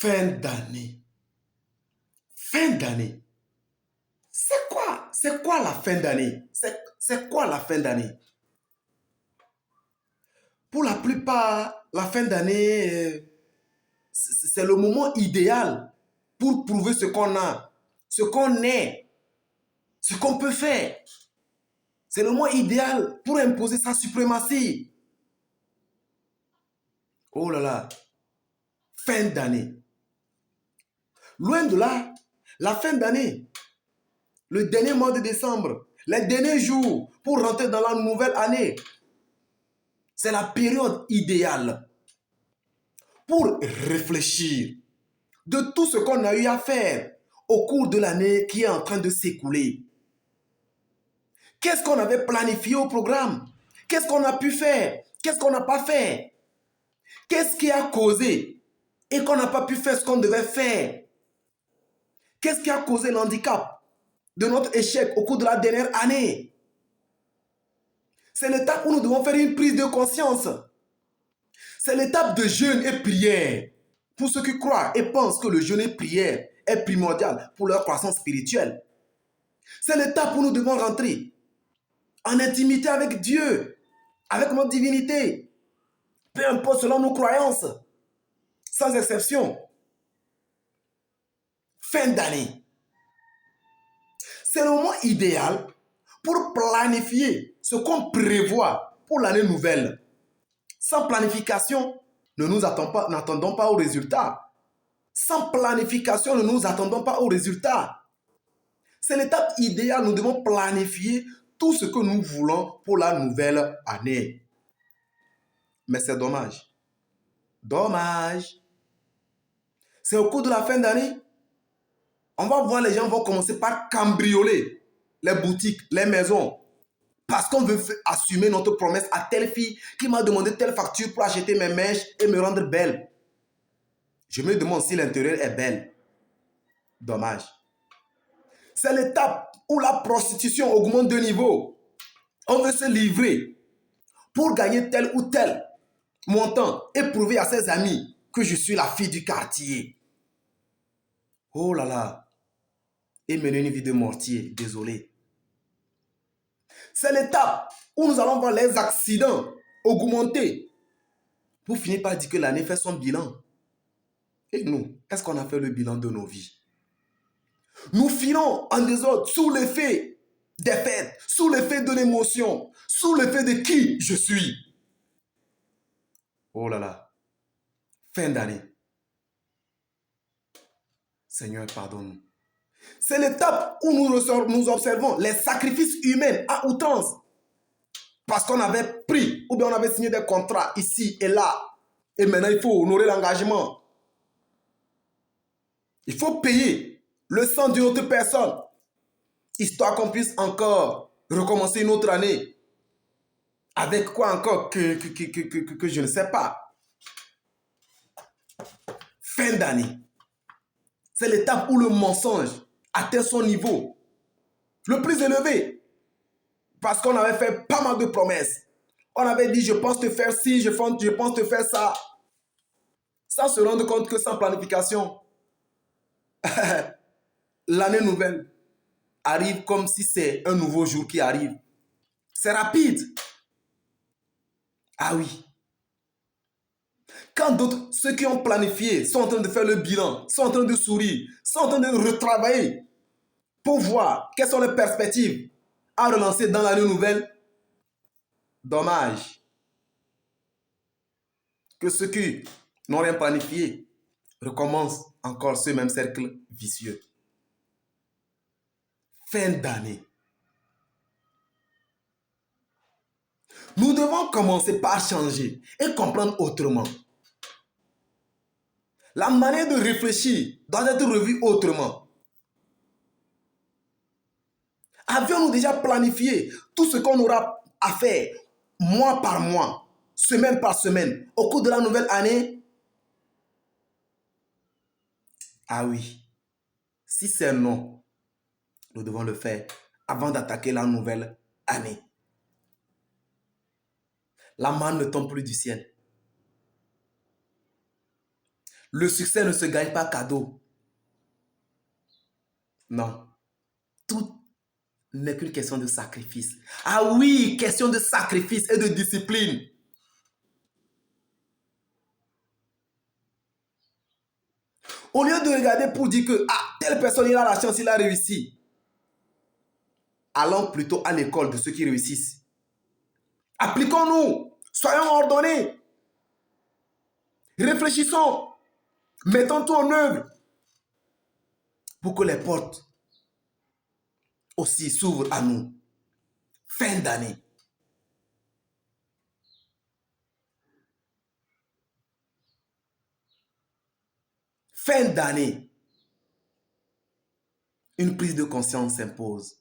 Fin d'année. Fin d'année. C'est quoi? C'est quoi la fin d'année? C'est quoi la fin d'année? Pour la plupart, la fin d'année, c'est le moment idéal pour prouver ce qu'on a, ce qu'on est, ce qu'on peut faire. C'est le moment idéal pour imposer sa suprématie. Oh là là, fin d'année. Loin de là, la fin d'année, le dernier mois de décembre, les derniers jours pour rentrer dans la nouvelle année, c'est la période idéale pour réfléchir de tout ce qu'on a eu à faire au cours de l'année qui est en train de s'écouler. Qu'est-ce qu'on avait planifié au programme? Qu'est-ce qu'on a pu faire? Qu'est-ce qu'on n'a pas fait? Qu'est-ce qui a causé et qu'on n'a pas pu faire ce qu'on devait faire? Qu'est-ce qui a causé l'handicap de notre échec au cours de la dernière année? C'est l'étape où nous devons faire une prise de conscience. C'est l'étape de jeûne et prière. Pour ceux qui croient et pensent que le jeûne et prière est primordial pour leur croissance spirituelle. C'est l'étape où nous devons rentrer en intimité avec Dieu, avec notre divinité. Peu importe selon nos croyances, sans exception. Fin d'année. C'est le moment idéal pour planifier ce qu'on prévoit pour l'année nouvelle. Sans planification, ne nous n'attendons pas aux résultats. Sans planification, ne nous attendons pas aux résultats. C'est l'étape idéale, nous devons planifier tout ce que nous voulons pour la nouvelle année. Mais c'est dommage. Dommage. C'est au cours de la fin d'année, on va voir les gens vont commencer par cambrioler les boutiques, les maisons. Parce qu'on veut assumer notre promesse à telle fille qui m'a demandé telle facture pour acheter mes mèches et me rendre belle. Je me demande si l'intérieur est belle. Dommage. C'est l'étape où la prostitution augmente de niveau. On veut se livrer pour gagner tel ou tel montant et prouver à ses amis que je suis la fille du quartier. Oh là là. Et mener une vie de mortier. Désolé. C'est l'étape où nous allons voir les accidents augmenter pour finir par dire que l'année fait son bilan. Et nous, est-ce qu'on a fait le bilan de nos vies? Nous filons en désordre sous l'effet des fêtes, sous l'effet de l'émotion, sous l'effet de qui je suis. Oh là là, fin d'année. Seigneur, pardonne-nous. C'est l'étape où nous observons les sacrifices humains à outrance. Parce qu'on avait pris ou bien on avait signé des contrats ici et là. Et maintenant, il faut honorer l'engagement. Il faut payer le sang d'une autre personne, histoire qu'on puisse encore recommencer une autre année. Avec quoi encore que je ne sais pas. Fin d'année. C'est l'étape où le mensonge atteint son niveau le plus élevé. Parce qu'on avait fait pas mal de promesses. On avait dit, je pense te faire ci, je pense te faire ça. Sans se rendre compte que sans planification, l'année nouvelle arrive comme si c'est un nouveau jour qui arrive. C'est rapide. Ah oui. Quand d'autres, ceux qui ont planifié, sont en train de faire le bilan, sont en train de sourire, sont en train de retravailler pour voir quelles sont les perspectives à relancer dans l'année nouvelle, dommage que ceux qui n'ont rien planifié recommencent encore ce même cercle vicieux. Fin d'année. Nous devons commencer par changer et comprendre autrement. La manière de réfléchir doit être revue autrement. Avions-nous déjà planifié tout ce qu'on aura à faire mois par mois, semaine par semaine, au cours de la nouvelle année? Ah oui, si c'est non, nous devons le faire avant d'attaquer la nouvelle année. La manne ne tombe plus du ciel. Le succès ne se gagne pas cadeau. Non. Tout n'est qu'une question de sacrifice. Ah oui, question de sacrifice et de discipline. Au lieu de regarder pour dire que telle personne, il a la chance, il a réussi. Allons plutôt à l'école de ceux qui réussissent. Appliquons-nous. Soyons ordonnés. Réfléchissons. Mettons tout en œuvre pour que les portes aussi s'ouvrent à nous. Fin d'année. Fin d'année. Une prise de conscience s'impose.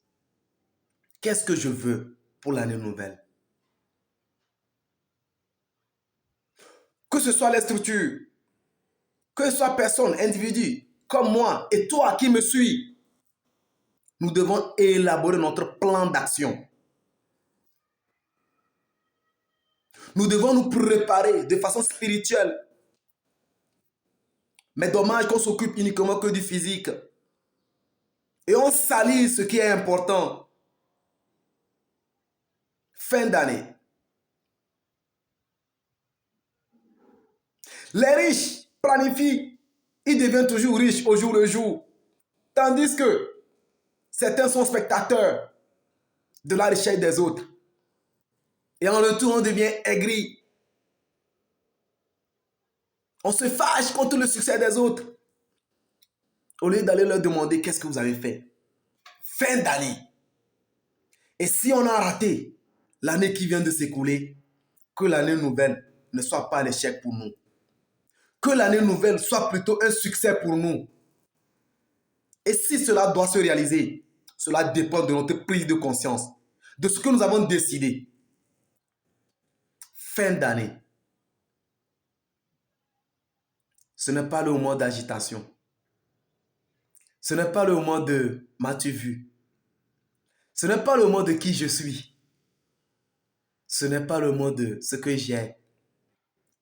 Qu'est-ce que je veux pour l'année nouvelle? Que ce soit les structures, que ce soit personne, individu, comme moi et toi qui me suis, nous devons élaborer notre plan d'action. Nous devons nous préparer de façon spirituelle. Mais dommage qu'on s'occupe uniquement que du physique. Et on salit ce qui est important. Fin d'année. Les riches planifient. Ils deviennent toujours riches au jour le jour. Tandis que certains sont spectateurs de la richesse des autres. Et en retour, on devient aigri. On se fâche contre le succès des autres. Au lieu d'aller leur demander qu'est-ce que vous avez fait. Fin d'année. Et si on a raté l'année qui vient de s'écouler, que l'année nouvelle ne soit pas un échec pour nous. Que l'année nouvelle soit plutôt un succès pour nous. Et si cela doit se réaliser, cela dépend de notre prise de conscience, de ce que nous avons décidé. Fin d'année. Ce n'est pas le moment d'agitation. Ce n'est pas le moment de m'as-tu vu. Ce n'est pas le moment de qui je suis. Ce n'est pas le moment de ce que j'ai,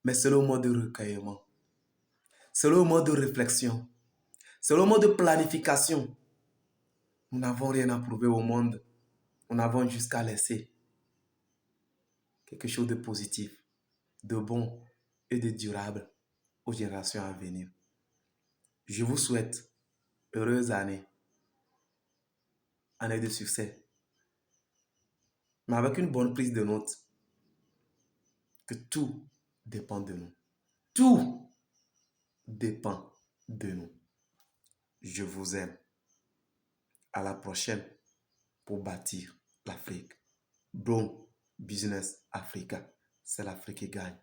mais c'est le moment de recueillement. C'est le moment de réflexion. C'est le moment de planification. Nous n'avons rien à prouver au monde. Nous n'avons jusqu'à laisser quelque chose de positif, de bon et de durable aux générations à venir. Je vous souhaite heureuse année, année de succès, mais avec une bonne prise de note, que tout dépend de nous. Tout dépend de nous. Je vous aime. À la prochaine pour bâtir l'Afrique. Brown Business Africa. C'est l'Afrique qui gagne.